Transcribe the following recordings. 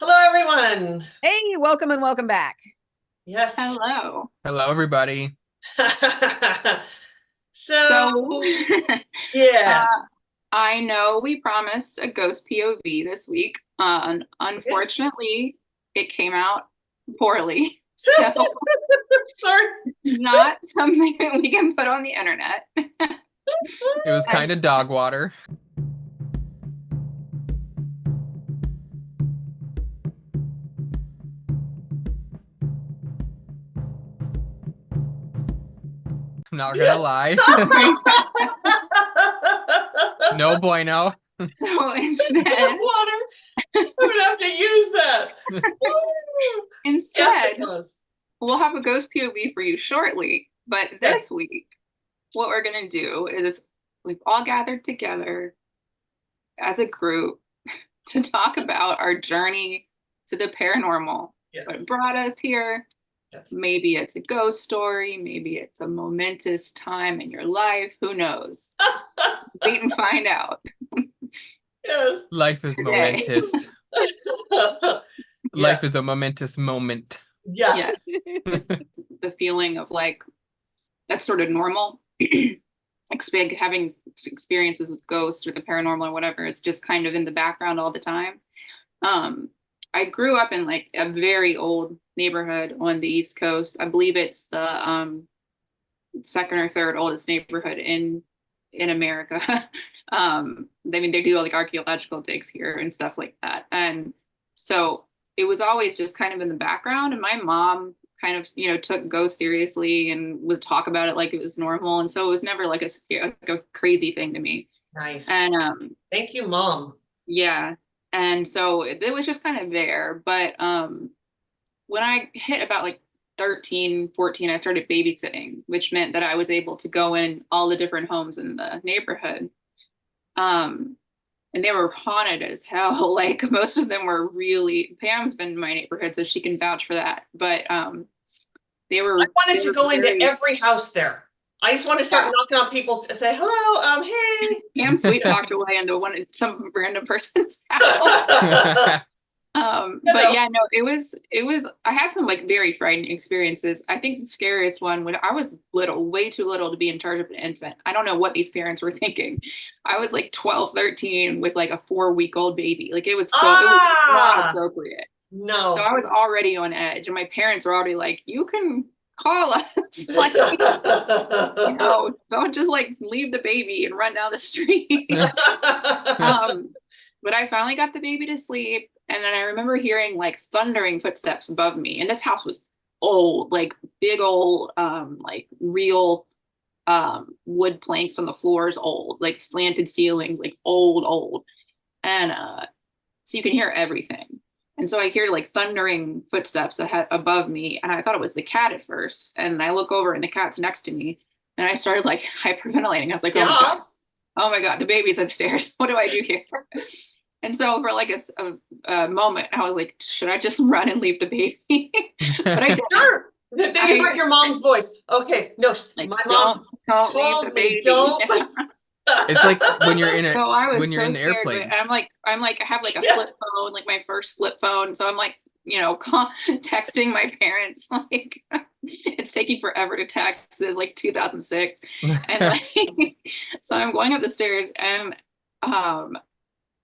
Hello, everyone. Hey, welcome and welcome back. Yes. Hello. Hello, everybody. So, So, yeah. I know we promised a ghost POV this week. Unfortunately, it came out poorly. So, Sorry. not something that we can put on the internet. It was kind of dog water. I'm not gonna lie. No bueno. So instead, Water. I'm gonna have to use that. Yes, instead, it was. we'll have a ghost POV for you shortly. But Okay. this week, what we're gonna do is we've all gathered together as a group to talk about our journey to the paranormal. Yes. What brought us here. Yes. Maybe it's a ghost story. Maybe it's a momentous time in your life. Who knows? Wait and find out. Yes. Life is Today. momentous. Life is a momentous moment. Yes. The feeling of like, that's sort of normal. Having experiences with ghosts or the paranormal or whatever is just kind of in the background all the time. I grew up in like a very old neighborhood on the East Coast. I believe it's the second or third oldest neighborhood in America. I mean, they do like archaeological digs here and stuff like that. And so it was always just kind of in the background. And my mom kind of, took ghosts seriously and would talk about it like it was normal. And so it was never like a crazy thing to me. Nice. And thank you, Mom. yeah. And so it was just kind of there. But when I hit about like 13, 14, I started babysitting, which meant that I was able to go in all the different homes in the neighborhood. And they were haunted as hell. Like most of them were really, Pam's been in my neighborhood, so she can vouch for that. But they were. I wanted to go very... into every house there. I just want to start knocking on people's and say, hello, hey. Pam sweet talked away into some random person's house. But yeah, no, it was, I had some like very frightening experiences. I think the scariest one when I was little, way too little to be in charge of an infant. I don't know what these parents were thinking. I was like 12, 13 with like a 4-week-old baby. Like it was it was not appropriate. No. So I was already on edge and my parents were already like, you can call us. Like, don't just like leave the baby and run down the street. But I finally got the baby to sleep. And then I remember hearing like thundering footsteps above me. And this house was old, like big old, like real wood planks on the floors, old, like slanted ceilings, like old. And so you can hear everything. And so I hear like thundering footsteps above me. And I thought it was the cat at first. And I look over and the cat's next to me. And I started like hyperventilating. I was like, oh my God, the baby's upstairs. What do I do here? And so for like a moment, I was like, should I just run and leave the baby? But I didn't. Sure. Then you heard your mom's voice. Okay, no, like, my mom don't leave told the baby. me, don't. It's like when you're in when you're in the airplane. I'm like, I have like a flip phone, like my first flip phone. So I'm like, texting my parents, like it's taking forever to text. It's like 2006. And like, so I'm going up the stairs and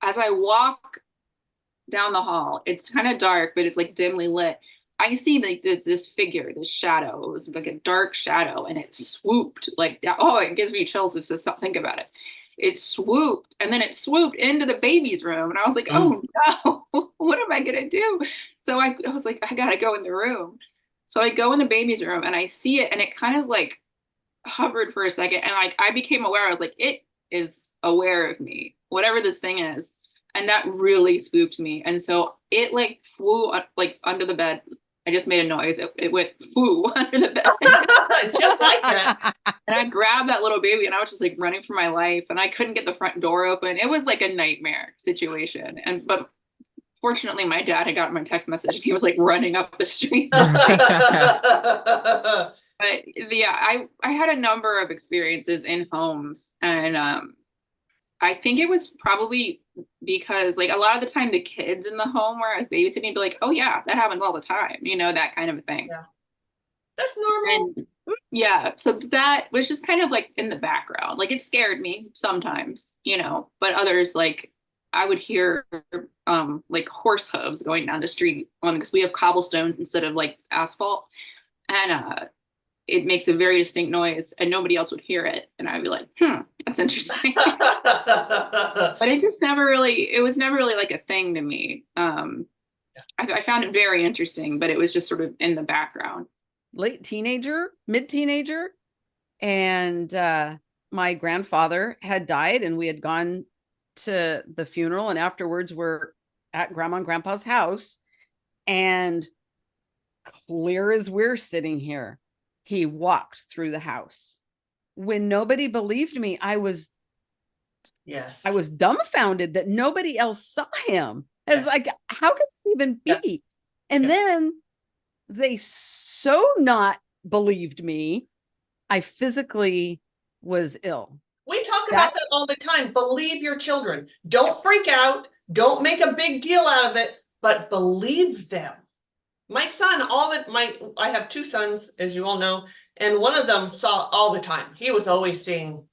as I walk down the hall, it's kind of dark, but it's like dimly lit. I see like this figure, this shadow. It was like a dark shadow, and it swooped like that. Oh, it gives me chills just to think about it. It swooped, and then it swooped into the baby's room, and I was like, "Oh no, what am I gonna do?" So I was like, "I gotta go in the room." So I go in the baby's room, and I see it, and it kind of like hovered for a second, and like I became aware. I was like, "It is aware of me, whatever this thing is," and that really spooked me. And so it like flew like under the bed. I just made a noise. It went flew under the bed. Just like that. And I grabbed that little baby and I was just like running for my life and I couldn't get the front door open. It was like a nightmare situation. But fortunately my dad had gotten my text message and he was like running up the street. But yeah, I had a number of experiences in homes and I think it was probably because like a lot of the time the kids in the home where I was babysitting be like, oh yeah, that happens all the time, that kind of thing. Yeah. That's normal. And yeah, so that was just kind of like in the background. Like it scared me sometimes, but others like I would hear like horse hooves going down the street because we have cobblestones instead of like asphalt. And it makes a very distinct noise and nobody else would hear it. And I'd be like, that's interesting. But it was never really like a thing to me. I found it very interesting, but it was just sort of in the background. Late teenager, mid-teenager, and my grandfather had died, and we had gone to the funeral, and afterwards we're at Grandma and Grandpa's house, and clear as we're sitting here, he walked through the house. When nobody believed me, I was dumbfounded that nobody else saw him. I was like, how could this even be? And then they so not believed me, I physically was ill. We talk about that all the time. Believe your children. Don't freak out. Don't make a big deal out of it, but believe them. My son, I have 2 sons, as you all know, and one of them saw all the time. He was always seeing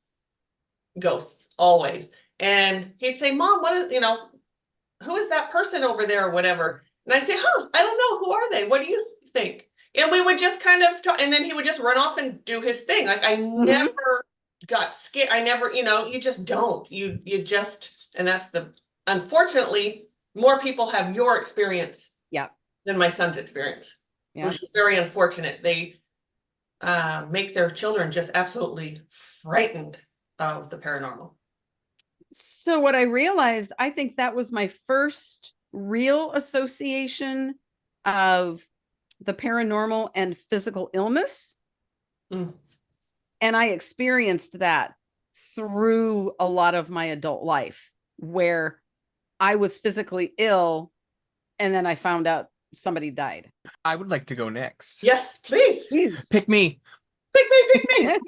ghosts, always. And he'd say, Mom, who is that person over there or whatever? And I'd say, I don't know. Who are they? What do you think? And we would just kind of talk, and then he would just run off and do his thing. Like I never got scared. I never, you just don't. You just, and that's unfortunately, more people have your experience than my son's experience, which is very unfortunate. They make their children just absolutely frightened of the paranormal. So what I realized, I think that was my first real association of the paranormal and physical illness. And I experienced that through a lot of my adult life where I was physically ill and then I found out somebody died. I would like to go next. Yes, please. Pick me. Pick me.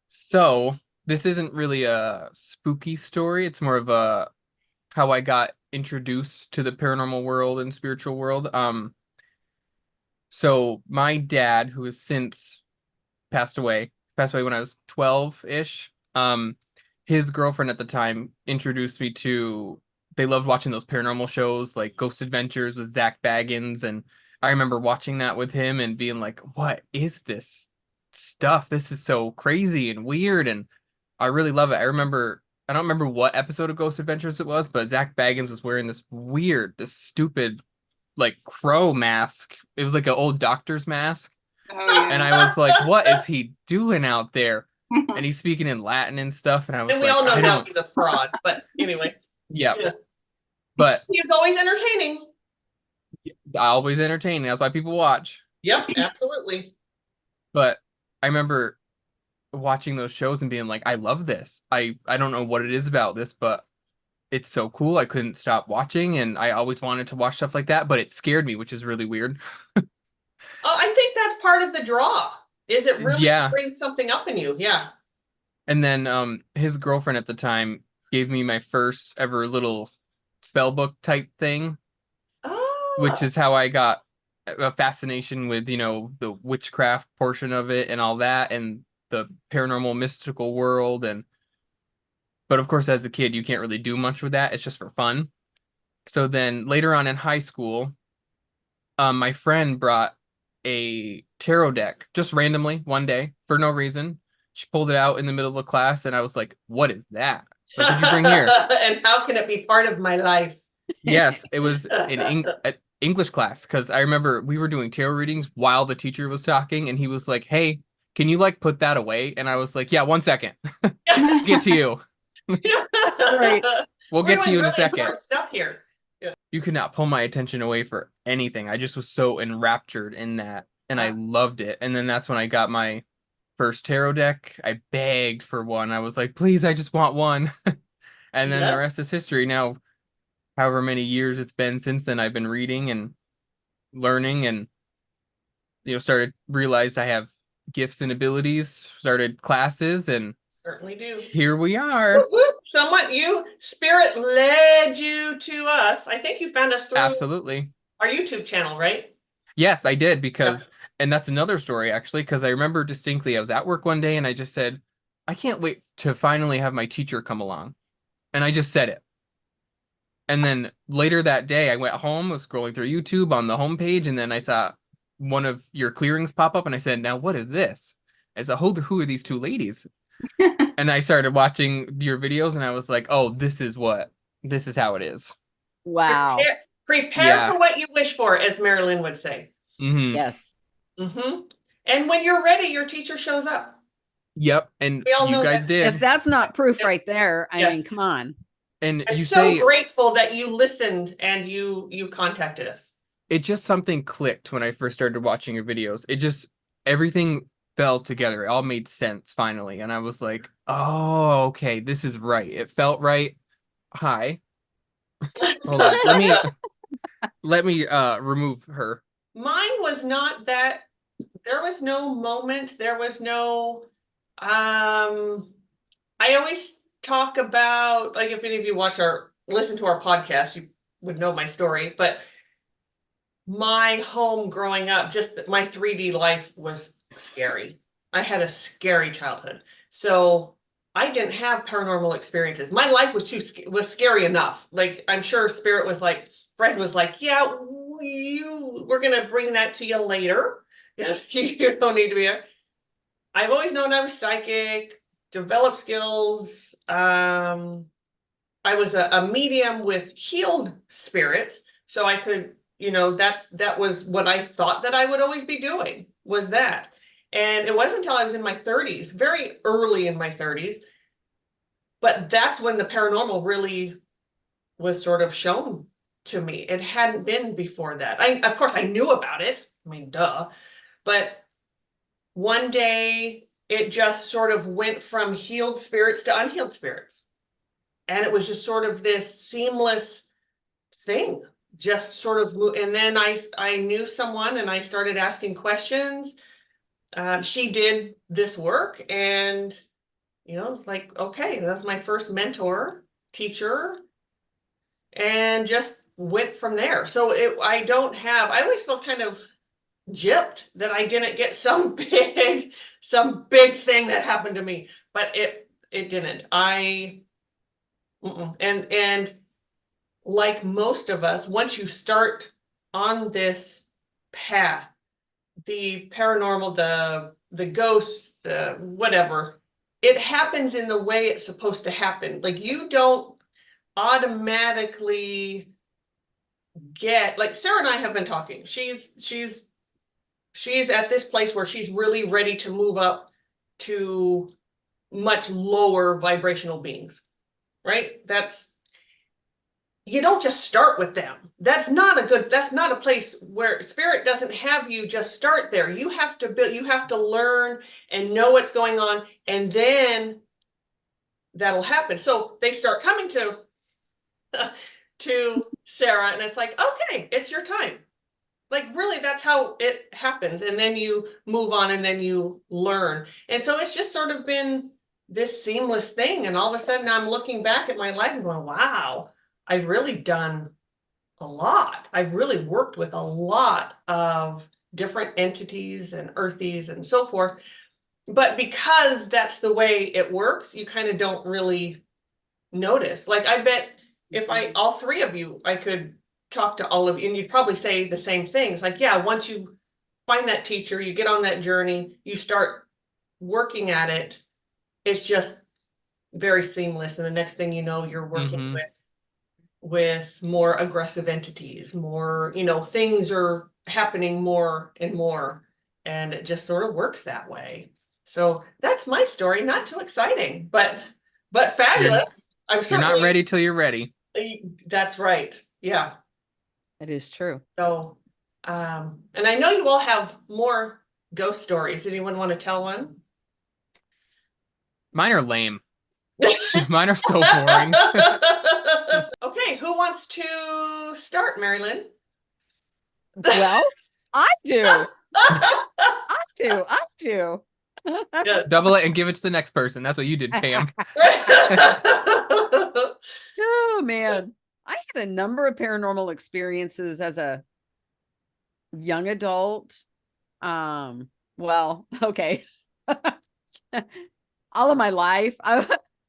So this isn't really a spooky story. It's more of how I got introduced to the paranormal world and spiritual world. So my dad, who has since passed away when I was 12-ish. His girlfriend at the time introduced me to, they loved watching those paranormal shows like Ghost Adventures with Zach Baggins. And I remember watching that with him and being like, what is this stuff? This is so crazy and weird. And I really love it. I don't remember what episode of Ghost Adventures it was, but Zach Baggins was wearing this stupid, like crow mask. It was like an old doctor's mask. Oh, yeah. And I was like, what is he doing out there? And he's speaking in Latin and stuff. And I was And we all know now he's a fraud, but anyway. Yeah. But he was always entertaining. Always entertaining. That's why people watch. Yep, absolutely. But I remember watching those shows and being like, I love this. I don't know what it is about this, but it's so cool. I couldn't stop watching, and I always wanted to watch stuff like that, but it scared me, which is really weird. I think that's part of the draw. Is it really brings something up in you? Yeah. And then his girlfriend at the time gave me my first ever little spell book type thing, which is how I got a fascination with, the witchcraft portion of it and all that, and the paranormal mystical world. But of course, as a kid, you can't really do much with that. It's just for fun. So then later on in high school, my friend brought a tarot deck just randomly one day for no reason. She pulled it out in the middle of the class, and I was like, what is that? What did you bring here? And how can it be part of my life? Yes, it was in English class, because I remember we were doing tarot readings while the teacher was talking, and he was like, hey, can you put that away? And I was like, yeah, 1 second. Get to you. That's all right. We'll get to you in a second. Stuff here. You could not pull my attention away for anything. I just was so enraptured in that, and I loved it. And then that's when I got my first tarot deck. I begged for one. I was like, please, I just want one. And then the rest is history. Now, however many years it's been since then, I've been reading and learning, and realized I have gifts and abilities, started classes, and Certainly do. here we are. Whoop, whoop. Spirit led you to us. I think you found us through Absolutely. our YouTube channel, right? Yes, I did because, and that's another story actually, because I remember distinctly I was at work one day and I just said, I can't wait to finally have my teacher come along. And I just said it. And then later that day, I went home, was scrolling through YouTube on the homepage, and then I saw one of your clearings pop up, and I said, now what is this? I said, who are these two ladies? And I started watching your videos, and I was like, oh, this is how it is. Wow. Prepare for what you wish for, as Mari-Lyn would say. Mm-hmm. Yes. Mm-hmm. And when you're ready, your teacher shows up. Yep, and We all you know guys that. did. If that's not proof right there, I mean, Yes. come on. And I'm you so say grateful that you listened and you contacted us. it just something clicked when I first started watching your videos. It just everything fell together. It all made sense finally, and I was like, "Oh, okay, this is right." It felt right. Hi. Hold on. Let me remove her. Mine was not that. There was no moment. There was no. I always talk about, like, if any of you listen to our podcast, you would know my story, but my home growing up, just my 3D life was scary. I had a scary childhood. So I didn't have paranormal experiences. My life was was scary enough. Like, I'm sure Spirit was like, Fred was like, yeah, we're gonna bring that to you later. Yes, you don't need to be here. I've always known I was psychic, developed skills. I was a medium with healed spirits, so I could, that was what I thought that I would always be doing, was that. And it wasn't until I was in my 30s, very early in my 30s, but that's when the paranormal really was sort of shown to me. It hadn't been before that. Of course, I knew about it. I mean, duh. But one day it just sort of went from healed spirits to unhealed spirits. And it was just sort of this seamless thing, just sort of, and then I knew someone and I started asking questions. She did this work, and it's like, okay, that's my first mentor, teacher, and just went from there. So I always feel kind of gypped that I didn't get some big thing that happened to me, but it didn't. And like most of us, once you start on this path, the paranormal, the ghosts, the whatever, it happens in the way it's supposed to happen. Like, you don't automatically get, like, Sarah and I have been talking. She's at this place where she's really ready to move up to much lower vibrational beings, right? You don't just start with them. That's not a place where Spirit doesn't have you just start there. You have to build, you have to learn and know what's going on, and then that'll happen. So they start coming to Sarah, and it's like, okay, it's your time. Like, really, that's how it happens. And then you move on, and then you learn. And so it's just sort of been this seamless thing. And all of a sudden I'm looking back at my life and going, wow, I've really done a lot. I've really worked with a lot of different entities and earthies and so forth. But because that's the way it works, you kind of don't really notice. Like, I bet if all three of you, I could talk to all of you, and you'd probably say the same things. Like, yeah, once you find that teacher, you get on that journey, you start working at it, it's just very seamless. And the next thing you know, you're working with more aggressive entities, more, things are happening more and more, and it just sort of works that way. So that's my story. Not too exciting, but fabulous. You're not ready till you're ready. That's right. Yeah. It is true. So, and I know you all have more ghost stories. Anyone want to tell one? Mine are lame. Mine are so boring. Okay, who wants to start, Mari-Lyn? Well, I do. Us too. Yes. Double it and give it to the next person. That's what you did, Pam. Oh man. I had a number of paranormal experiences as a young adult. Well, okay. All of my life. I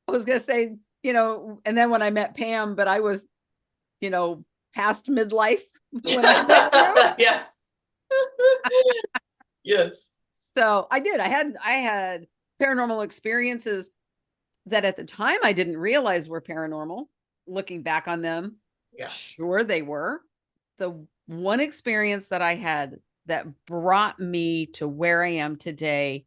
was gonna say, and then when I met Pam, but I was, past midlife when I met you. Yeah. Yes. So I did. I had paranormal experiences that at the time I didn't realize were paranormal. Looking back on them, Yeah. sure they were. The one experience that I had that brought me to where I am today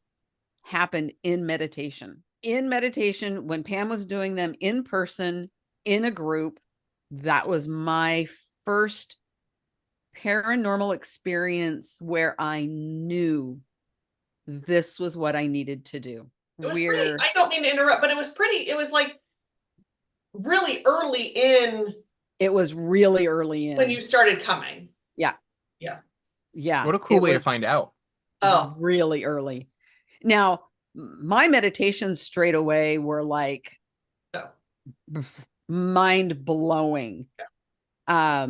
happened in meditation. In meditation, when Pam was doing them in person, in a group, that was my first paranormal experience where I knew this was what I needed to do. It was pretty, I don't mean to interrupt, but it was like really early in. It was really early in. When you started coming. Yeah. Yeah. Yeah. What a cool way to find out. Oh. Really early. Now, my meditations straight away were like mind blowing. Yeah.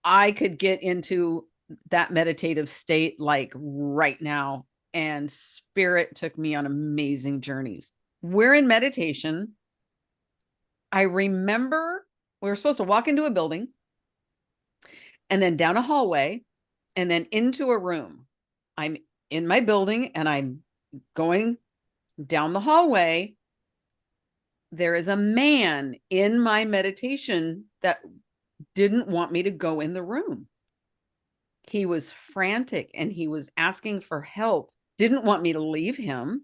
I could get into that meditative state like right now, and spirit took me on amazing journeys. We're in meditation. I remember we were supposed to walk into a building and then down a hallway and then into a room. I'm in my building and I'm going down the hallway. There is a man in my meditation that didn't want me to go in the room. He was frantic and he was asking for help, didn't want me to leave him.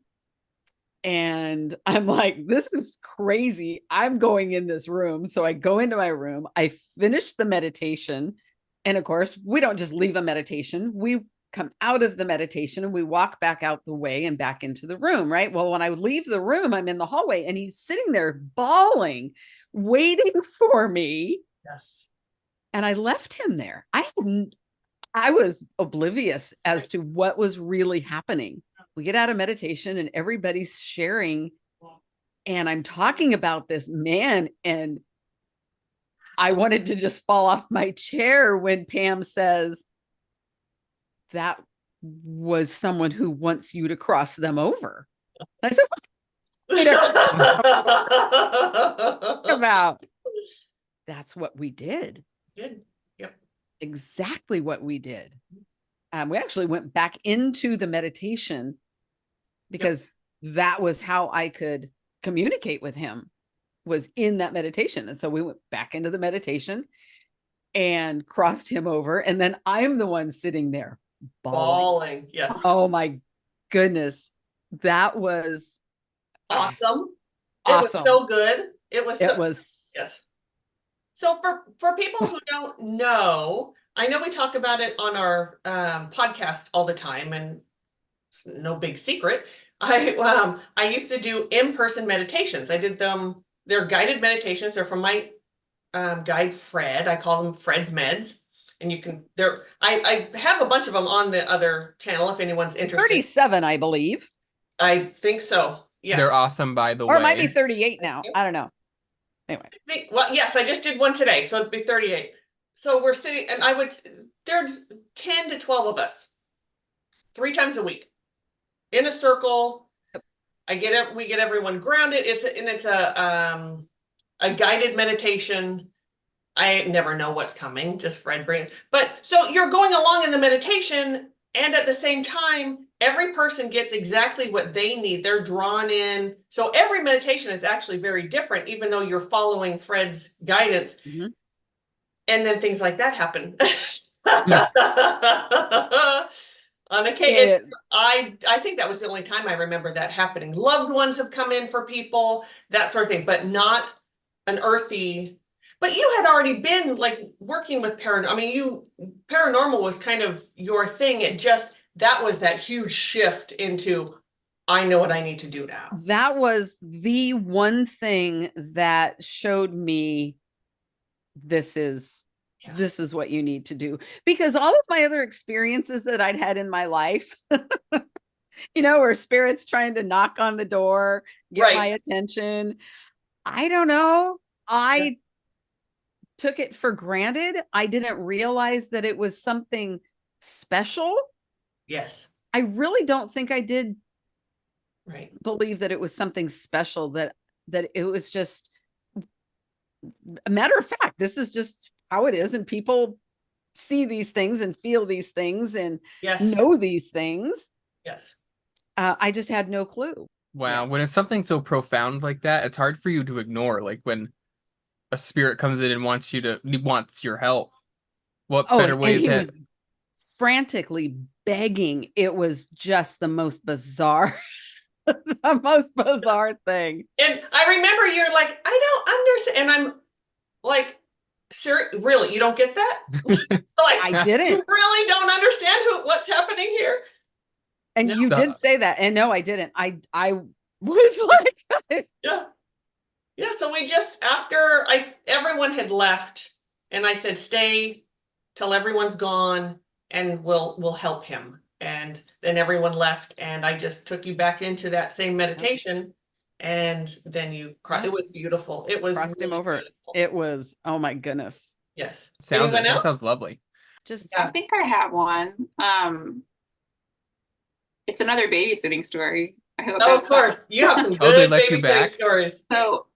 And I'm like, this is crazy. I'm going in this room. So I go into my room. I finish the meditation. And of course, we don't just leave a meditation. We come out of the meditation and we walk back out the way and back into the room, right? Well, when I leave the room, I'm in the hallway and he's sitting there bawling, waiting for me. Yes. And I left him there. I was oblivious as to what was really happening. We get out of meditation and everybody's sharing. And I'm talking about this man. And I wanted to just fall off my chair when Pam says, that was someone who wants you to cross them over. I said, what about? That's what we did. Good. Yep. Exactly what we did. We actually went back into the meditation because that was how I could communicate with him, was in that meditation. And so we went back into the meditation and crossed him over. And then I'm the one sitting there bawling. Yes. Oh my goodness. That was awesome. Awesome. It was so good. It was yes. So for people who don't know, I know we talk about it on our podcast all the time, and it's no big secret. I used to do in-person meditations. I did them. They're guided meditations. They're from my guide Fred. I call them Fred's Meds, and you can. I have a bunch of them on the other channel if anyone's interested. 37, I believe. I think so. Yes. They're awesome, by the way. Or it might be 38 now. I don't know. Anyway. Well, yes, I just did one today, so it'd be 38. So we're sitting, and there's 10 to 12 of us, 3 times a week, in a circle. We get everyone grounded. It's a guided meditation. I never know what's coming, just Fred bring. But so you're going along in the meditation, and at the same time, every person gets exactly what they need. They're drawn in. So every meditation is actually very different, even though you're following Fred's guidance. Mm-hmm. And then things like that happen. On occasion, I think that was the only time I remember that happening. Loved ones have come in for people, that sort of thing, but not an earthy. But you had already been like working with paranormal. I mean, paranormal was kind of your thing. That was that huge shift into, I know what I need to do now. That was the one thing that showed me this is Yeah. this is what you need to do. Because all of my other experiences that I'd had in my life, where spirits trying to knock on the door, get my attention. I don't know. I took it for granted. I didn't realize that it was something special. Yes. I really don't think I did believe that it was something special, that it was just a matter of fact. This is just how it is. And people see these things and feel these things and know these things. Yes. I just had no clue. Wow. When it's something so profound like that, it's hard for you to ignore. Like when a spirit comes in and wants your help. What better way and he to was frantically begging. It was just the most bizarre, the most bizarre thing. And I remember you're like, I don't understand. And I'm like, sir, really, you don't get that? Like, I didn't. You really don't understand what's happening here? And you did say that. And no, I didn't. I was like, yeah. Yeah. So we just, everyone had left and I said, stay till everyone's gone and we'll help him. And then everyone left and I just took you back into that same meditation. And then you cried. It was beautiful. It was crossed him really over. beautiful. It was, oh my goodness. Yes. That sounds lovely. I think I have one. It's another babysitting story. I hope of course. You have some good they let you babysitting back? stories. So,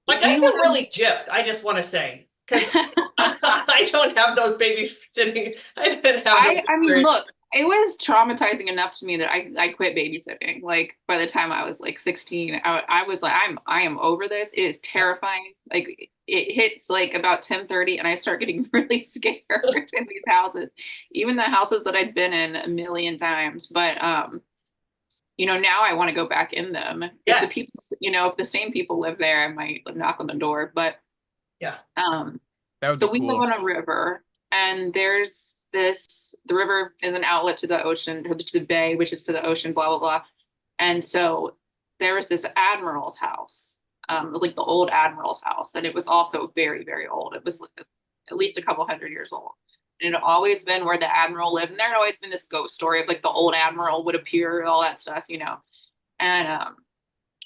I feel really gypped, I just want to say. Because I don't have those babysitting. I didn't have those I mean, look, it was traumatizing enough to me that I quit babysitting. Like by the time I was like 16, I was like, I am over this. It is terrifying. Yes. Like it hits like about 10:30 and I start getting really scared in these houses, even the houses that I'd been in a million times. But now I want to go back in them. Yes. If the people, if the same people live there, I might knock on the door. But yeah. So we live on a river. And there's the river is an outlet to the ocean, or to the bay, which is to the ocean, blah, blah, blah. And so there was this admiral's house. It was like the old admiral's house. And it was also very, very old. It was at least a couple hundred years old. And it had always been where the admiral lived. And there had always been this ghost story of like the old admiral would appear, all that stuff, And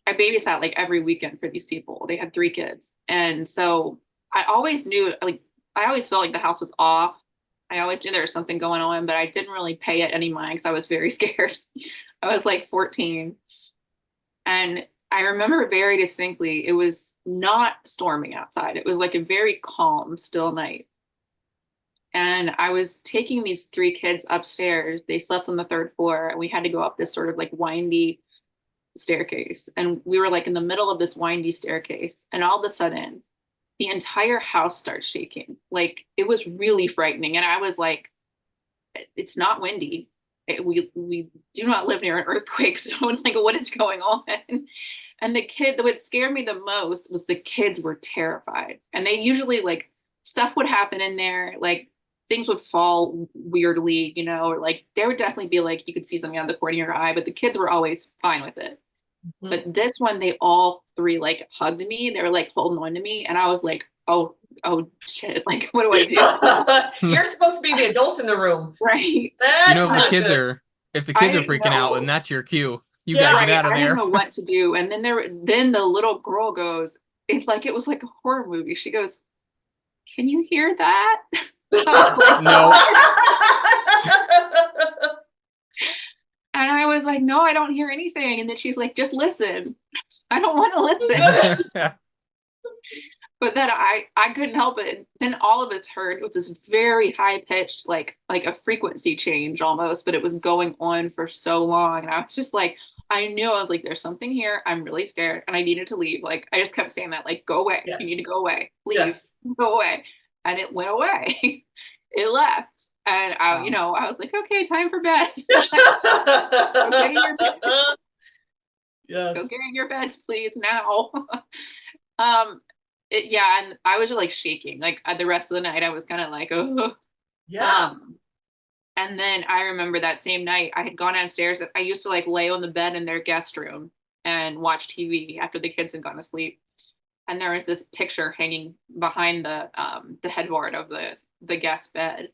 I babysat like every weekend for these people. They had 3 kids. And so I always knew, I always felt like the house was off. I always knew there was something going on, but I didn't really pay it any mind because I was very scared. I was like 14. And I remember very distinctly, it was not storming outside. It was like a very calm, still night. And I was taking these 3 kids upstairs. They slept on the 3rd floor and we had to go up this sort of like windy staircase. And we were like in the middle of this windy staircase. And all of a sudden, the entire house starts shaking. Like it was really frightening. And I was like, it's not windy. We do not live near an earthquake. So like, what is going on? And what scared me the most was the kids were terrified. And they usually like stuff would happen in there. Like things would fall weirdly, or like there would definitely be like, you could see something out of the corner of your eye, but the kids were always fine with it. Mm-hmm. But this one, they all 3 like hugged me. They were like holding on to me. And I was like, oh shit. Like, what do I do? You're supposed to be the adult in the room. Right. That's if the kids are freaking out, then that's your cue. You gotta get out of there. I didn't know what to do. And then the little girl goes, it was like a horror movie. She goes, can you hear that? I was like, no. And I was like, no, I don't hear anything. And then she's like, just listen. I don't want to listen. But then I couldn't help it. Then all of us heard with this very high pitched, like a frequency change almost, but it was going on for so long. And I was just like, I was like, there's something here. I'm really scared. And I needed to leave. Like, I just kept saying that, like, go away. Yes. You need to go away. Leave. Yes. Go away. And it went away. It left. And I was like, okay, time for bed. Go get in your bed. Yes. Go get in your beds, please, now. And I was just like shaking. Like the rest of the night, I was kind of like, oh. Yeah. And then I remember that same night, I had gone downstairs. I used to like lay on the bed in their guest room and watch TV after the kids had gone to sleep. And there was this picture hanging behind the headboard of the the guest bed,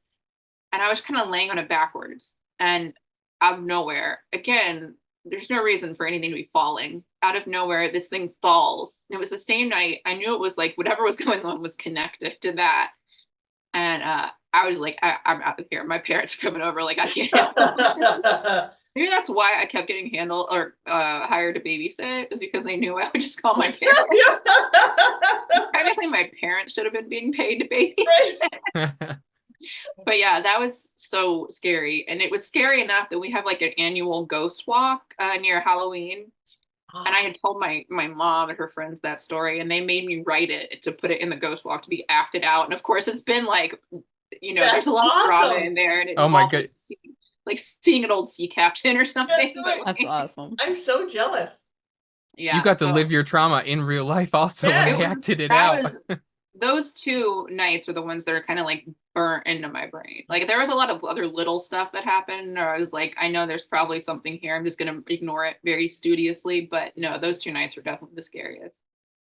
and I was kind of laying on it backwards, and out of nowhere, again, there's no reason for anything to be falling. Out of nowhere, this thing falls. And it was the same night. I knew it was like whatever was going on was connected to that. And I was like, I'm out of here. My parents are coming over. Like, I can't handle it. Maybe that's why I kept getting handled or hired to babysit, is because they knew I would just call my parents. Technically, my parents should have been being paid to babysit. But yeah, that was so scary. And it was scary enough that we have like an annual ghost walk near Halloween. And I had told my mom and her friends that story, and they made me write it to put it in the ghost walk to be acted out. And of course, it's been like, you know, there's a lot of drama in there. And it Oh my involved, like seeing an old sea captain or something. Yeah, But, That's awesome. I'm so jealous. yeah, You got to so live your trauma in real life also when Yeah, they acted it that out. was- those 2 nights are the ones that are kind of like burnt into my brain. Like there was a lot of other little stuff that happened, or I was like, I know there's probably something here. I'm just gonna ignore it very studiously. But no, those 2 nights were definitely the scariest.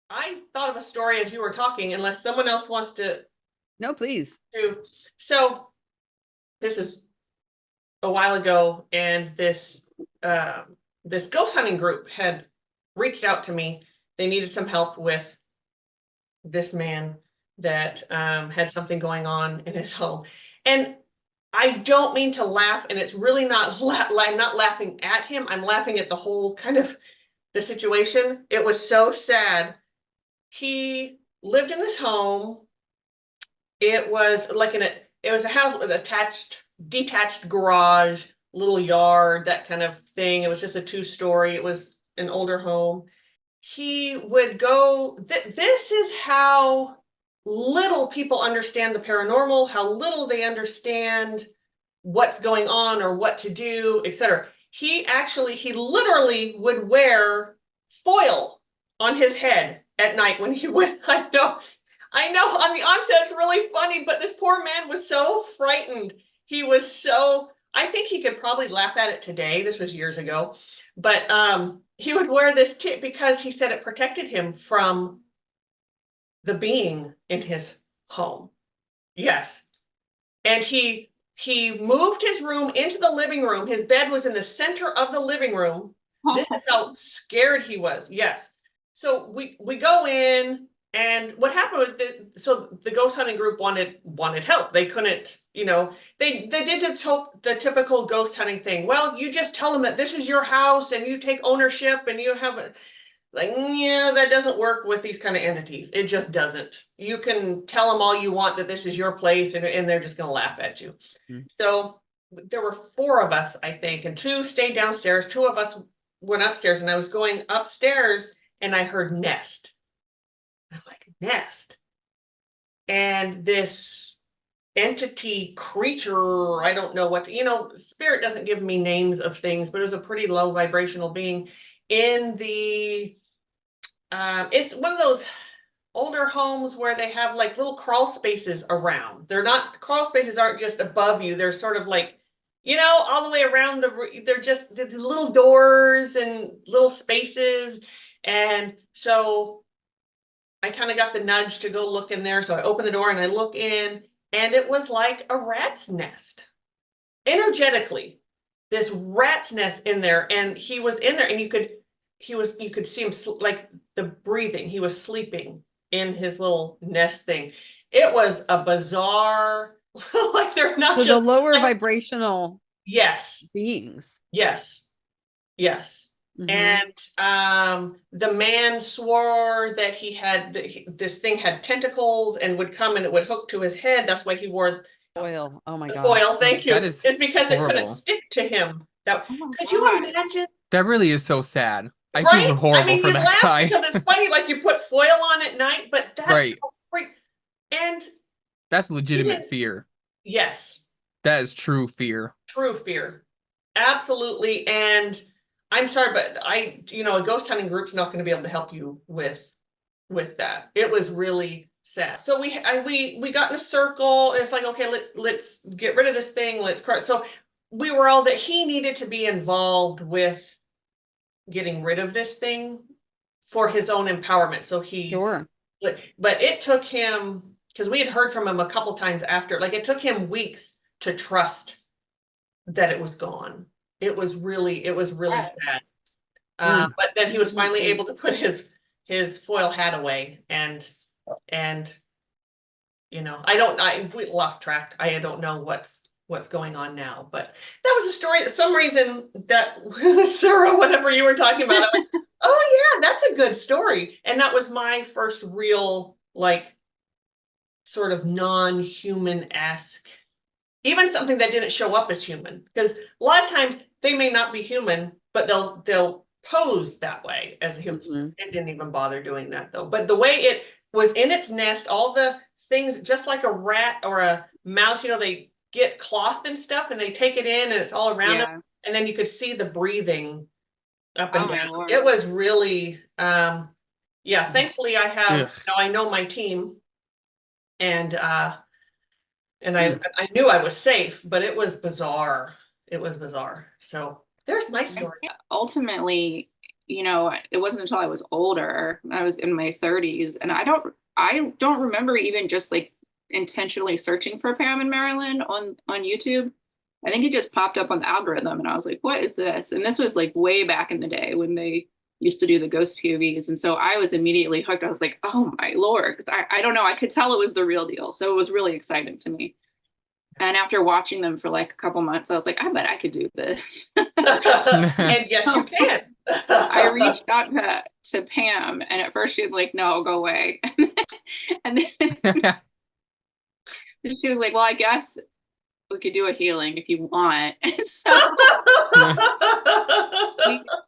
I thought of a story as you were talking, unless someone else wants to No, please. do. So this is a while ago, and this ghost hunting group had reached out to me. They needed some help with this man that had something going on in his home. And I don't mean to laugh, and it's really not, I'm not laughing at him. I'm laughing at the whole kind of the situation. It was so sad. He lived in this home. It was like it was a house with detached garage, little yard, that kind of thing. It was just a 2-story. It was an older home. He would go, this is how little people understand the paranormal, how little they understand what's going on or what to do, etc. He literally would wear foil on his head at night when he went. I know on the onset it's really funny, but this poor man was so frightened. I think he could probably laugh at it today. This was years ago, but he would wear this tip because he said it protected him from the being in his home. Yes. And he moved his room into the living room. His bed was in the center of the living room. This is how scared he was. Yes. So we go in, and what happened was the ghost hunting group wanted help. They couldn't, they did the typical ghost hunting thing. Well, you just tell them that this is your house and you take ownership and you have yeah, that doesn't work with these kind of entities. It just doesn't. You can tell them all you want that this is your place, and they're just going to laugh at you. So there were 4 of us, I think, and 2 stayed downstairs. 2 of us went upstairs, and I was going upstairs, and I heard nest. I'm like, nest. And this entity, creature, I don't know what spirit doesn't give me names of things, but it was a pretty low vibrational being in the it's one of those older homes where they have like little crawl spaces around. Crawl spaces aren't just above you. They're sort of like, all the way around they're just the little doors and little spaces. And so I kind of got the nudge to go look in there. So I open the door and I look in, and it was like a rat's nest. Energetically, this rat's nest in there, and he was in there, and you could see him like the breathing. He was sleeping in his little nest thing. It was a bizarre, like they're not So just the lower like, vibrational yes, beings. yes. Mhm. And the man swore that this thing had tentacles and would come and it would hook to his head. That's why he wore Foil. Oh my the god. foil. Thank you. That is It's because it couldn't horrible. stick to him. That Oh my could you God. imagine? That really is so sad. I Right? feel horrible for you that laugh guy. because it's funny, like you put foil on at night, but that's Right. so freak. And That's legitimate Even- fear. yes, That is true fear. true fear. Absolutely. And I'm sorry, but a ghost hunting group's not going to be able to help you with that. It was really sad. So we got in a circle. And it's like, okay, let's get rid of this thing. Let's cry. So we were all that he needed to be involved with getting rid of this thing for his own empowerment. So he, Sure. but it took him because we had heard from him a couple times after, like it took him weeks to trust that it was gone. It was really Right. sad. Mm. But then he was finally Mhm. able to put his foil hat away, and we lost track. I don't know what's going on now, but that was a story. Some reason that Sarah, whatever you were talking about, I'm like, oh yeah, that's a good story. And that was my first real, like, sort of non-human-esque, even something that didn't show up as human. Because a lot of times they may not be human, but they'll pose that way as a human. Mhm. It didn't even bother doing that though. But the way it was in its nest, all the things, just like a rat or a mouse, they get cloth and stuff and they take it in and it's all around them. Yeah. And then you could see the breathing up Oh and my down. Lord. It was really, yeah, thankfully I have, Ugh. I know my team, and I knew I was safe, but it was bizarre. It was bizarre. So there's my story. Ultimately, it wasn't until I was older, I was in my 30s, and I don't remember even just like intentionally searching for Pam and Mari-Lyn on YouTube. I think it just popped up on the algorithm and I was like, what is this? And this was like way back in the day when they used to do the ghost POVs. And so I was immediately hooked. I was like, oh my Lord. 'Cause I don't know. I could tell it was the real deal. So it was really exciting to me. And after watching them for like a couple months, I was like, I bet I could do this. And yes, you can. I reached out to Pam, and at first she was like, no, go away. And then she was like, well, I guess we could do a healing if you want. And so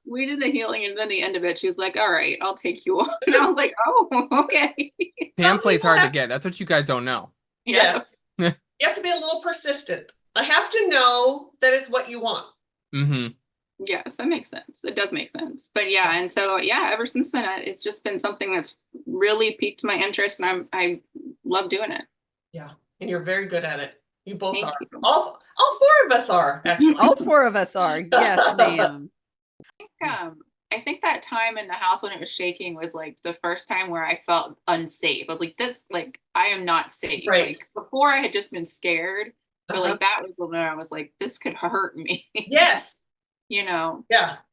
we did the healing, and then the end of it, she was like, all right, I'll take you on. And I was like, oh, okay. Pam plays hard to get. That's what you guys don't know. Yes. You have to be a little persistent. I have to know that it's what you want. Mm-hmm. Yes, that makes sense. It does make sense. But yeah, and so yeah, ever since then, it's just been something that's really piqued my interest, and I love doing it. Yeah, and you're very good at it. You both Thank are. you. All four of us are, actually. All four of us are. Yes, ma'am. I think that time in the house when it was shaking was like the first time where I felt unsafe. I was like, this, like, I am not safe. Right. Like before I had just been scared, but Uh-huh. like that was when I was like, this could hurt me. Yes. Yeah.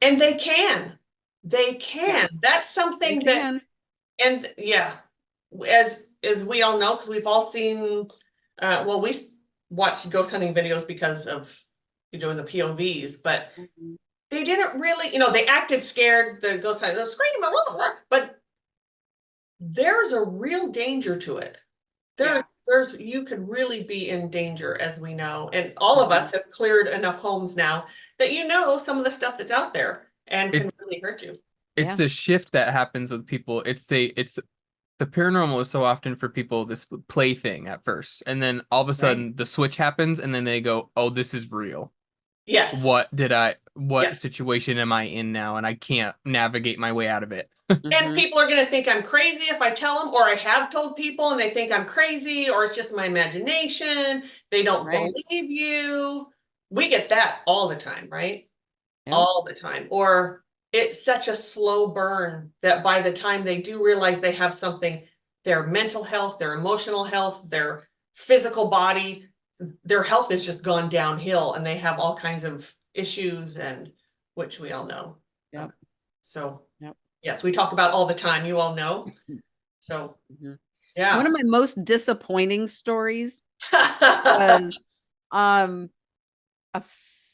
And they can. That's something They that, can. and yeah, as we all know, because we've all seen, we watched ghost hunting videos because of doing the POVs, but Mhm. they didn't really, they acted scared, the ghost hunting, scream, but there's a real danger to it. You could really be in danger, as we know, and all of us have cleared enough homes now that some of the stuff that's out there and can really hurt you. It's Yeah. the shift that happens with people. It's the paranormal is so often for people this plaything at first, and then all of a sudden the switch happens, and then they go, "Oh, this is real. Yes. What Yes. situation am I in now, and I can't navigate my way out of it." And people are going to think I'm crazy if I tell them, or I have told people and they think I'm crazy, or it's just my imagination. They don't believe you. We get that all the time, right? Yeah. All the time. Or it's such a slow burn that by the time they do realize they have something, their mental health, their emotional health, their physical body, their health has just gone downhill and they have all kinds of issues, and which we all know. Yep. So Yep. yes, we talk about all the time, you all know. So yeah. One of my most disappointing stories was a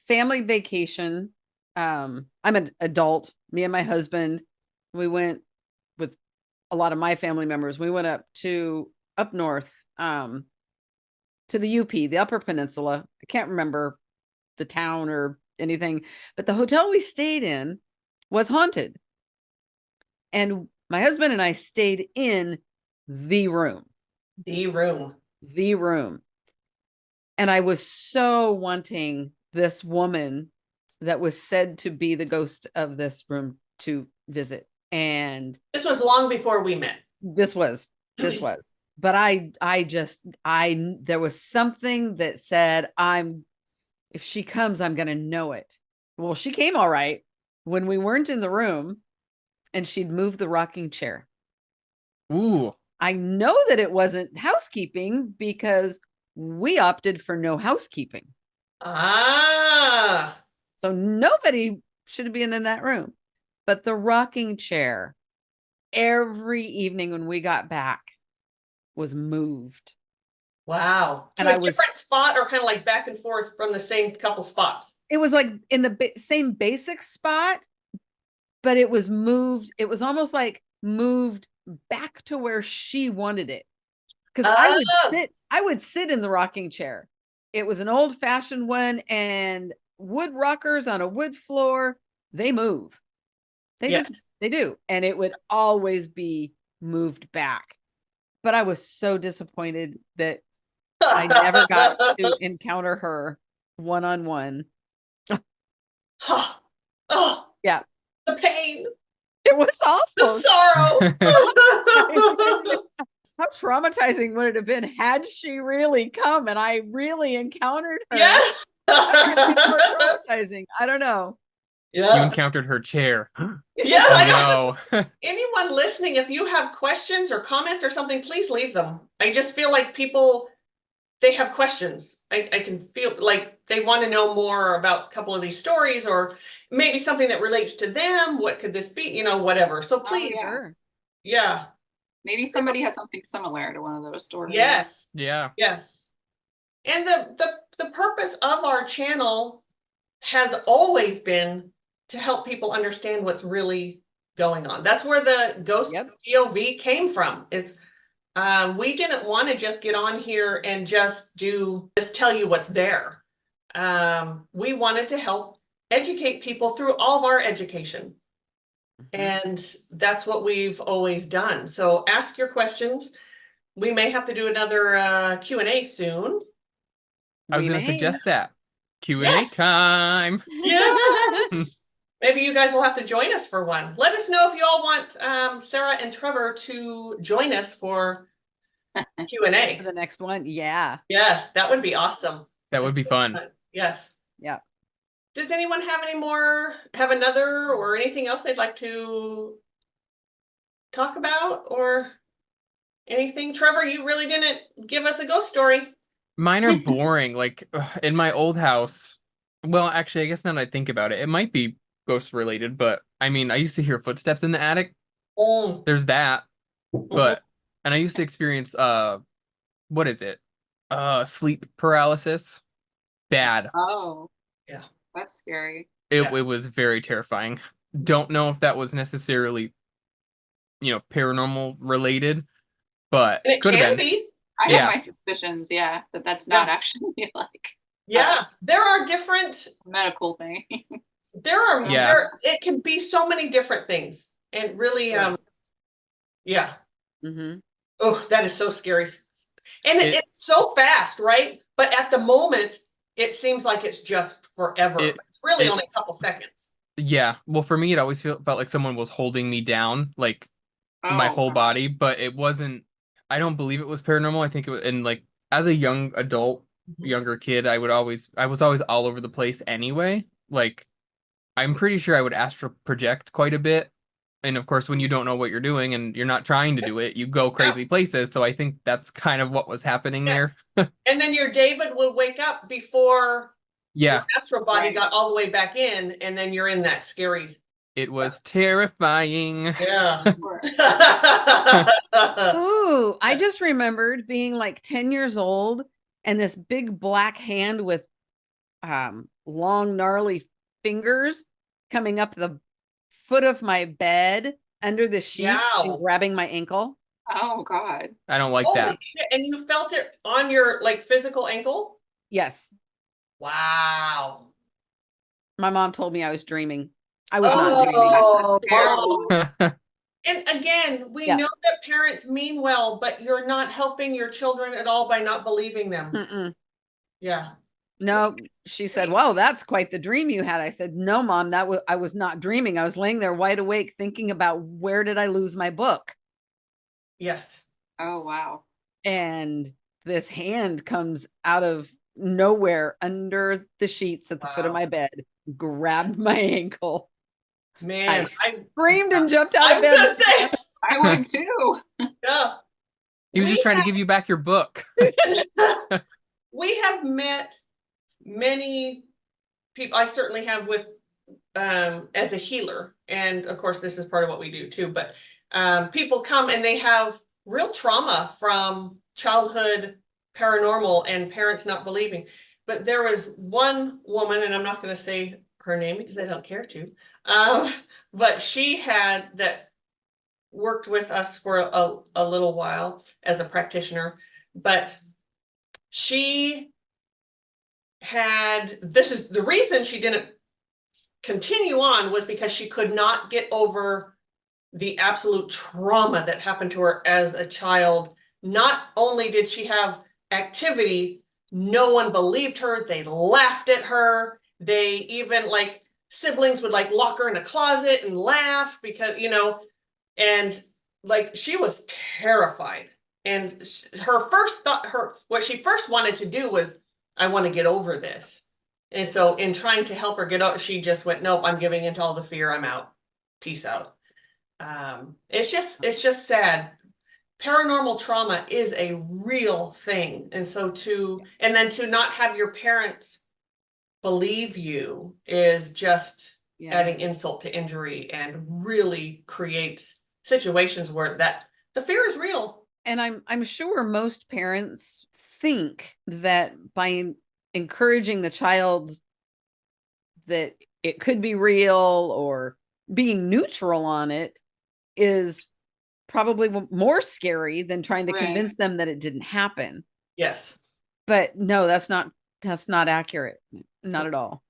family vacation. I'm an adult, me and my husband, we went with a lot of my family members. We went up north, to the UP, the Upper Peninsula. I can't remember the town or anything, but the hotel we stayed in was haunted. And my husband and I stayed in the room. The room. And I was so wanting this woman that was said to be the ghost of this room to visit. And this was long before we met. This was. But there was something that said, if she comes, I'm going to know it. Well, she came all right when we weren't in the room, and she'd moved the rocking chair. Ooh. I know that it wasn't housekeeping because we opted for no housekeeping. Ah. So nobody should have been in that room. But the rocking chair, every evening when we got back, was moved. Wow. To And a I was- different spot or kind of like back and forth from the same couple spots? It was like in the same basic spot, but it was moved. It was almost like moved back to where she wanted it. Because Oh. I would sit in the rocking chair. It was an old fashioned one, and wood rockers on a wood floor, they move. Yes. They do. And it would always be moved back. But I was so disappointed that I never got to encounter her one-on-one. Oh, Yeah. the pain, It was the awful. sorrow. How traumatizing would it have been had she really come and I really encountered her? Yes. That would be more traumatizing. I don't know. You Yeah. encountered her chair. Yeah. I know. Oh no. Anyone listening, if you have questions or comments or something, please leave them. I just feel like people, they have questions. I can feel like they want to know more about a couple of these stories, or maybe something that relates to them. What could this be? You know, whatever. So please, yeah. Sure. yeah. Maybe somebody had something similar to one of those stories. Yes. Yeah. Yes. And the purpose of our channel has always been to help people understand what's really going on. That's where the ghost Yep. POV came from. It's we didn't want to just get on here and just tell you what's there. We wanted to help educate people through all of our education. And that's what we've always done. So ask your questions. We may have to do another Q&A soon. I was We going to may. suggest that. Q&A Yes. time. Yes. Maybe you guys will have to join us for one. Let us know if you all want Sarah and Trevor to join us for For Q&A. the next one. Yeah. Yes, that would be awesome. That would be fun. Yes. Yeah. Does anyone have another or anything else they'd like to talk about or anything? Trevor, you really didn't give us a ghost story. Mine are boring. Like in my old house. Well, actually, I guess now that I think about it, it might be ghost related, but I mean, I used to hear footsteps in the attic. Mm. There's that. But and I used to experience what is it? Sleep paralysis. Bad. Oh. Yeah. That's scary. Yeah. It was very terrifying. Don't know if that was necessarily, paranormal related, but And it could have can been. be. I Yeah. have my suspicions, yeah, that that's not actually like Yeah. There are different, a medical thing. Yeah. it can be so many different things. And really, Sure. yeah. Mm-hmm. Oh, that is so scary. And It- it's so fast, right? But at the moment, it seems like it's just forever. It's really it- only a couple seconds. Yeah. Well, for me, it always felt like someone was holding me down, like my Oh, whole God. body, but it wasn't. I don't believe it was paranormal. I think it was, and like as a young adult, younger kid, I was always all over the place anyway. Like, I'm pretty sure I would astral project quite a bit. And of course, when you don't know what you're doing and you're not trying to do it, you go crazy places. So I think that's kind of what was happening there. Yes. And then your David will wake up before Yeah, your astral body Right. got all the way back in, and then you're in that scary. it was terrifying. Yeah. Of course. Oh, I just remembered being like 10 years old and this big black hand with long gnarly fingers coming up the foot of my bed under the sheets and Wow. grabbing my ankle. Oh God. I don't like Holy that. shit. And you felt it on your like physical ankle? Yes. Wow. My mom told me I was dreaming. I was not dreaming. Oh, That's terrible. Mom. And again, we Yeah. know that parents mean well, but you're not helping your children at all by not believing them. Mm-mm. Yeah. No, she said, "Well, that's quite the dream you had." I said, "No, Mom, I was not dreaming. I was laying there wide awake thinking about where did I lose my book?" Yes. Oh wow. And this hand comes out of nowhere under the sheets at the foot of Wow. my bed, grabbed my ankle. Man, I screamed and jumped out I of was bed. gonna say, I would too. yeah. He was We just trying to give you back your book. we have met many people. I certainly have with as a healer, and of course this is part of what we do too, but people come and they have real trauma from childhood paranormal and parents not believing. But there was one woman, and I'm not going to say her name because I don't care to, but she had that worked with us for a little while as a practitioner, but she had, this is the reason she didn't continue on, was because she could not get over the absolute trauma that happened to her as a child. Not only did she have activity, no one believed her. They laughed at her. They even, like, siblings would like lock her in a closet and laugh because, you know, and like she was terrified. And her first thought, what she first wanted to do was, I want to get over this. And so in trying to help her get out, she just went, nope, I'm giving into all the fear. I'm out. Peace out. It's just sad. Paranormal trauma is a real thing. And so and then to not have your parents believe you is just adding insult to injury, and really creates situations where the fear is real. And I'm sure most parents think that by encouraging the child that it could be real, or being neutral on it, is probably more scary than trying to convince them that it didn't happen. Yes. But no, that's not accurate. Not at all.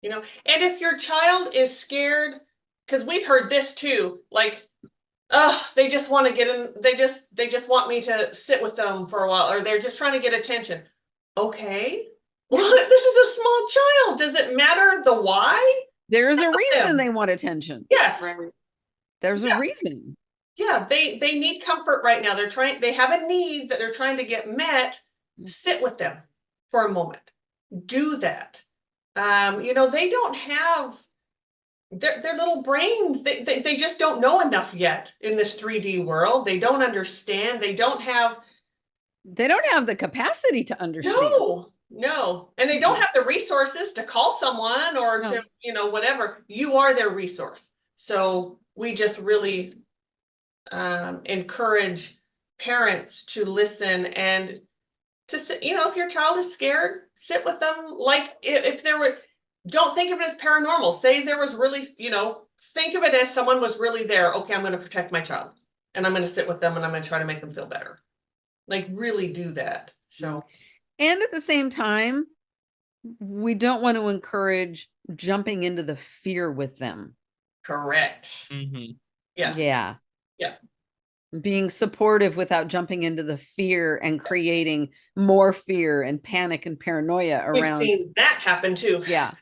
You know, and if your child is scared, because we've heard this too, like, oh, they just want to get in, they just want me to sit with them for a while, or they're just trying to get attention. Okay. Well, this is a small child. Does it matter the why? There's a reason they want attention. Yes. Right. There's a reason. Yeah, they need comfort right now. They have a need that they're trying to get met. Sit with them for a moment. Do that. You know, they don't have their little brains. They just don't know enough yet in this 3D world. They don't understand. They don't have the capacity to understand. No. And they don't have the resources to call someone or to, you know, whatever. You are their resource. So we just really encourage parents to listen and to sit, you know, if your child is scared, sit with them. Like if there were, don't think of it as paranormal. Say there was really, you know, think of it as someone was really there. Okay, I'm going to protect my child, and I'm going to sit with them, and I'm going to try to make them feel better. Like really do that. So, and at the same time, we don't want to encourage jumping into the fear with them. Correct. Mm-hmm. Yeah. Being supportive without jumping into the fear and creating more fear and panic and paranoia around. We've seen that happen too. Yeah.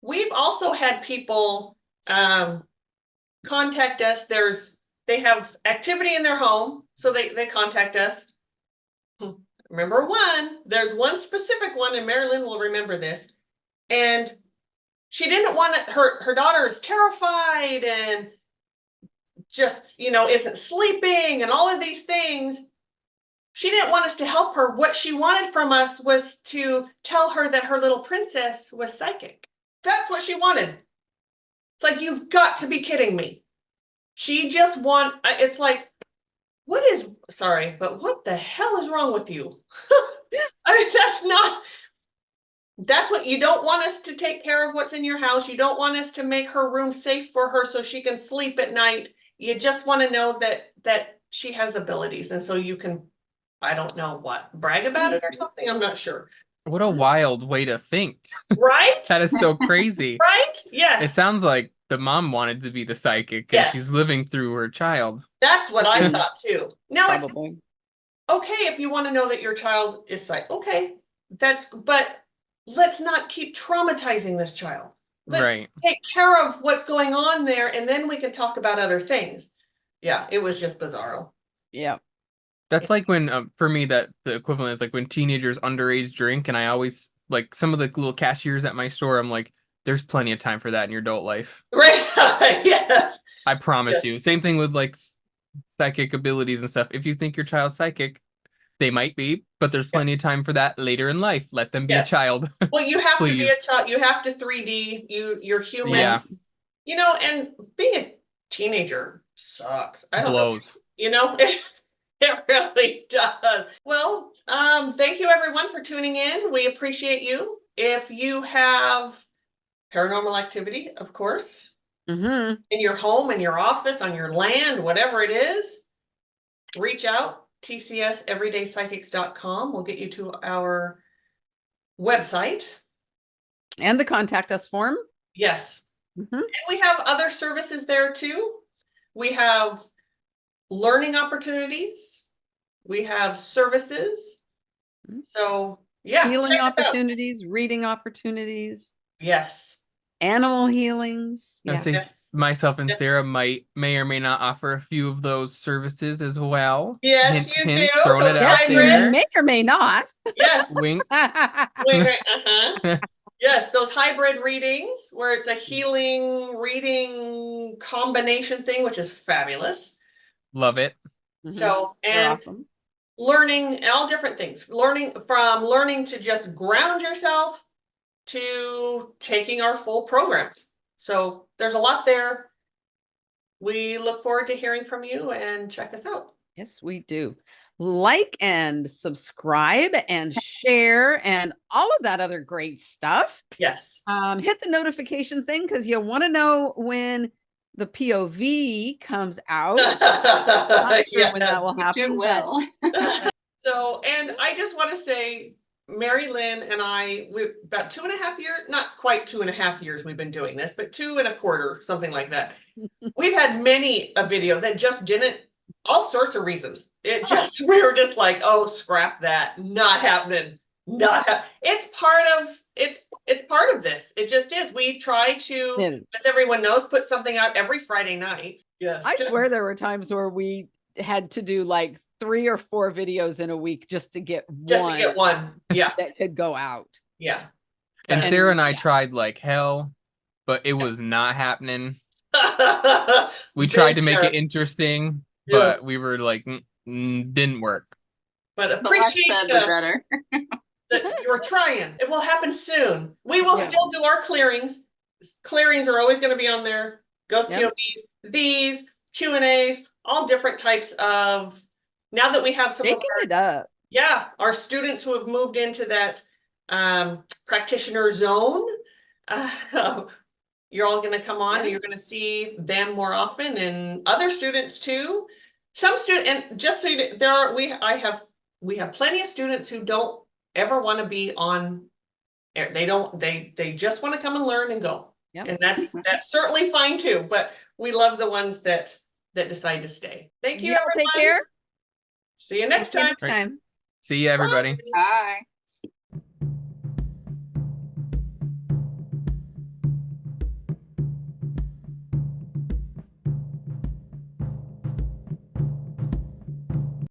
We've also had people contact us. They have activity in their home, so they contact us. Remember there's one specific one, and Mari-Lyn will remember this. And she didn't want it, her daughter is terrified and just, you know, isn't sleeping and all of these things. She didn't want us to help her. What she wanted from us was to tell her that her little princess was psychic. That's what she wanted. It's like, you've got to be kidding me. She just it's like, sorry, but what the hell is wrong with you? I mean, that's what you don't want us to take care of what's in your house. You don't want us to make her room safe for her so she can sleep at night. You just want to know that she has abilities. And so you can, I don't know what, brag about it or something. I'm not sure. What a wild way to think. Right? That is so crazy. Right? Yes. It sounds like the mom wanted to be the psychic, and she's living through her child. That's what I thought too. Now Probably. It's okay if you want to know that your child is psychic. Okay, but let's not keep traumatizing this child. Let's take care of what's going on there, and then we can talk about other things. Yeah, it was just bizarro. Yeah. That's like when, for me, that the equivalent is like when teenagers underage drink, and I always, like, some of the little cashiers at my store, I'm like, there's plenty of time for that in your adult life. Right. Yes. I promise you. Same thing with, like, psychic abilities and stuff. If you think your child's psychic, they might be, but there's plenty of time for that later in life. Let them be a Yes. child. Well, you have to be a Please. child. You have to 3D. You're human. Yeah, You know, and being a teenager sucks. I don't know. blows. You know, it really does. Well, thank you everyone for tuning in. We appreciate you. If you have paranormal activity, of course, Mm-hmm. in your home, in your office, on your land, whatever it is, reach out. TCSEverydayPsychics.com will get you to our website. And the contact us form. Yes. Mm-hmm. And we have other services there too. We have learning opportunities. We have services. So yeah, Healing check us out. opportunities, reading opportunities, Yes. animal healings. I Yeah. say Yes. myself and Yes. Sarah may or may not offer a few of those services as well. Yes, Hint, you hint, do. throwing Those it out Yes, we there. hybrids. may or may not. Yes. Wink. Wait, yes, those hybrid readings where it's a healing reading combination thing, which is fabulous. Love it. So, They're and awesome. learning all different things, learning to just ground yourself to taking our full programs. So there's a lot there. We look forward to hearing from you, and check us out. Yes, we do. Like and subscribe and share and all of that other great stuff. Yes. Hit the notification thing because you want to know when the POV comes out. Not sure when that will Which happen. it will. So, and I just want to say, Mari-Lyn and I, we about 2.5 years, not quite 2.5 years we've been doing this, but 2.25, something like that. We've had many a video that just didn't, all sorts of reasons. It just, we were just like, oh, scrap that, not happening. It's part of this. It just is. We try to, Yeah. as everyone knows, put something out every Friday night. Yeah. I swear there were times where we had to do like 3 or 4 videos in a week just to get one. Yeah. that could go out. Yeah. And And- Sarah and I yeah. tried like hell, but it was not happening. We Been tried to make there. it interesting, Yeah. but we were like, didn't work. But The less appreciate said, the better. that you were trying. It will happen soon. We will Yeah. still do our clearings. Clearings are always going to be on there. Ghost Yep. POVs, these Q&As, all different types of. Now that we have some of Shaking our, it up. yeah, our students who have moved into that practitioner zone, you're all going to come on Yeah. and you're going to see them more often, and other students too. Some student, and just so you know, there are, we have plenty of students who don't ever want to be on air. They just want to come and learn and go. Yep. And that's certainly fine too, but we love the ones that decide to stay. Thank you, Y'all everyone. take care. See you next See you time. next time. See ya, everybody. Bye.